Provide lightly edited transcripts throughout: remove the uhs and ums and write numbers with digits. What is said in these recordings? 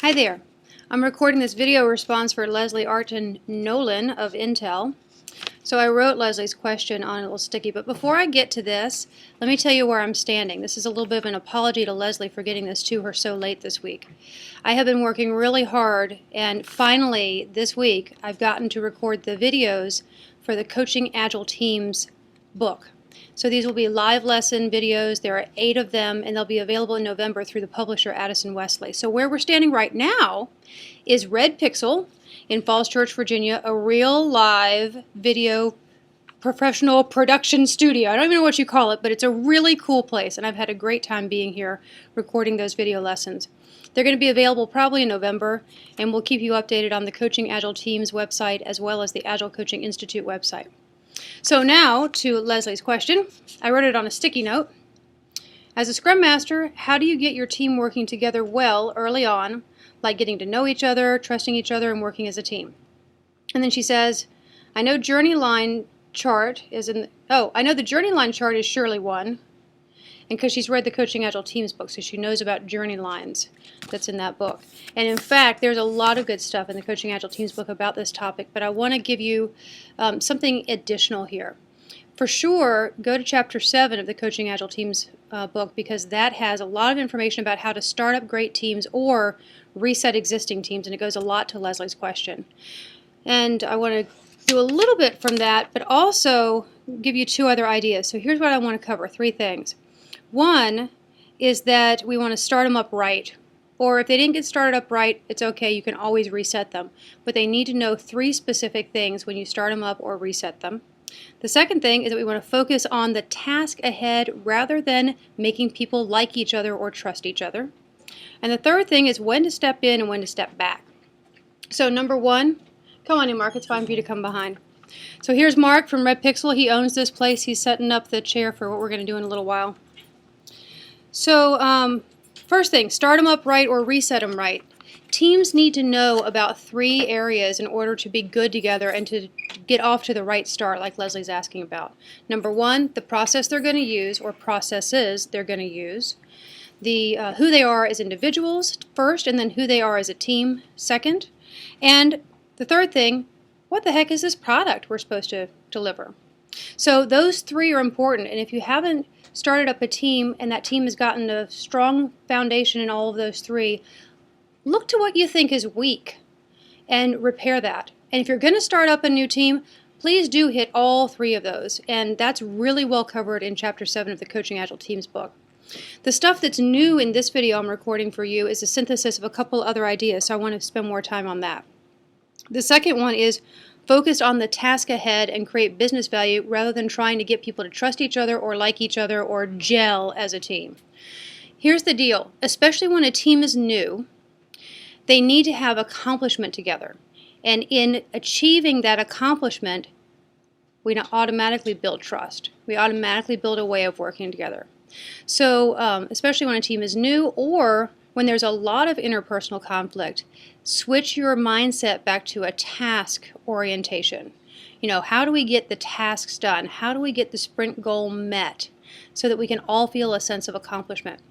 Hi there. I'm recording this video response for Lesley Artyn Nolan of Intel. So I wrote Lesley's question on a little sticky, but before I get to this, let me tell you where I'm standing. This is a little bit of an apology to Lesley for getting this to her so late this week. I have been working really hard, and finally this week I've gotten to record the videos for the Coaching Agile Teams book. So these will be live lesson videos. There are 8 of them, and they'll be available in November through the publisher Addison Wesley. So where we're standing right now is Red Pixel in Falls Church, Virginia, a real live video professional production studio. I don't even know what you call it, but it's a really cool place, and I've had a great time being here recording those video lessons. They're going to be available probably in November, and we'll keep you updated on the Coaching Agile Teams website as well as the Agile Coaching Institute website. So now to Lesley's question. I wrote it on a sticky note. As a Scrum Master, how do you get your team working together well early on, like getting to know each other, trusting each other, and working as a team? And then she says, I know the journey line chart is surely one. And because she's read the Coaching Agile Teams book, so she knows about journey lines that's in that book. And in fact, there's a lot of good stuff in the Coaching Agile Teams book about this topic, but I want to give you something additional here. For sure, go to Chapter 7 of the Coaching Agile Teams book, because that has a lot of information about how to start up great teams or reset existing teams, and it goes a lot to Lesley's question. And I want to do a little bit from that, but also give you 2 other ideas. So here's what I want to cover, 3 things. One is that we want to start them up right. Or if they didn't get started up right, it's okay, you can always reset them. But they need to know 3 specific things when you start them up or reset them. The second thing is that we want to focus on the task ahead rather than making people like each other or trust each other. And the third thing is when to step in and when to step back. So number 1, come on in, Mark, it's fine for you to come behind. So here's Mark from Red Pixel. He owns this place. He's setting up the chair for what we're going to do in a little while. So first thing, start them up right or reset them right. Teams need to know about 3 areas in order to be good together and to get off to the right start, like Lesley's asking about. Number 1, the process they're going to use, or processes they're going to use. The who they are as individuals first, and then who they are as a team second. And the third thing, what the heck is this product we're supposed to deliver? So those 3 are important, and if you haven't started up a team and that team has gotten a strong foundation in all of those 3, look to what you think is weak and repair that. And if you're going to start up a new team, please do hit all 3 of those, and that's really well covered in Chapter 7 of the Coaching Agile Teams book. The stuff that's new in this video I'm recording for you is a synthesis of a couple other ideas, so I want to spend more time on that. The second one is focus on the task ahead and create business value rather than trying to get people to trust each other or like each other or gel as a team. Here's the deal, especially when a team is new, they need to have accomplishment together. And in achieving that accomplishment, we don't automatically build trust. We automatically build a way of working together. So especially when a team is new or when there's a lot of interpersonal conflict, switch your mindset back to a task orientation. You know, how do we get the tasks done? How do we get the sprint goal met so that we can all feel a sense of accomplishment?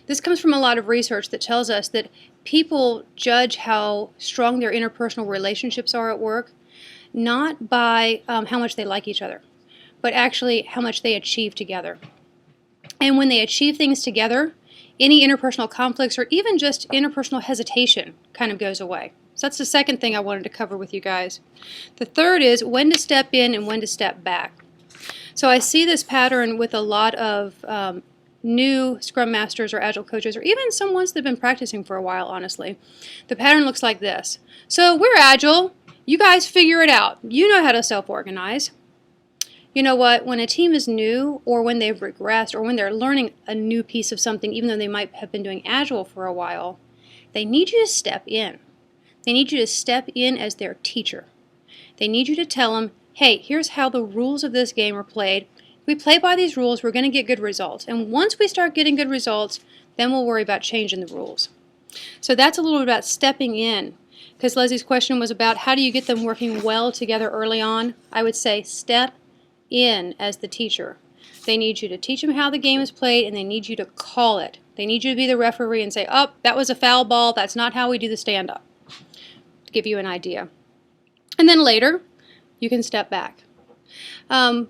This comes from a lot of research that tells us that people judge how strong their interpersonal relationships are at work, not by how much they like each other, but actually how much they achieve together. And when they achieve things together, any interpersonal conflicts or even just interpersonal hesitation kind of goes away. So that's the second thing I wanted to cover with you guys. The third is when to step in and when to step back. So I see this pattern with a lot of new Scrum Masters or Agile coaches, or even some ones that have been practicing for a while, honestly. The pattern looks like this. So we're Agile. You guys figure it out. You know how to self-organize. You know what? When a team is new, or when they've regressed, or when they're learning a new piece of something, even though they might have been doing Agile for a while, they need you to step in. They need you to step in as their teacher. They need you to tell them, hey, here's how the rules of this game are played. If we play by these rules, we're going to get good results. And once we start getting good results, then we'll worry about changing the rules. So that's a little bit about stepping in. Because Lesley's question was about how do you get them working well together early on? I would say step in as the teacher. They need you to teach them how the game is played, and they need you to call it. They need you to be the referee and say, oh, that was a foul ball. That's not how we do the stand-up. To give you an idea. And then later, you can step back. And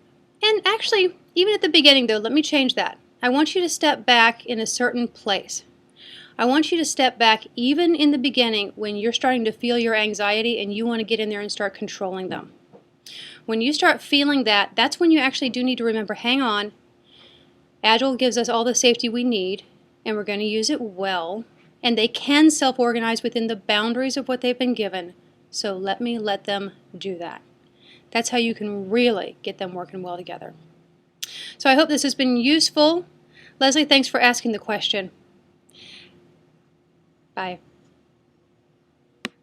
actually, even at the beginning, though, let me change that. I want you to step back in a certain place. I want you to step back even in the beginning when you're starting to feel your anxiety and you want to get in there and start controlling them. When you start feeling that, that's when you actually do need to remember, hang on, Agile gives us all the safety we need, and we're going to use it well, and they can self-organize within the boundaries of what they've been given, so let them do that. That's how you can really get them working well together. So I hope this has been useful. Lesley, thanks for asking the question. Bye.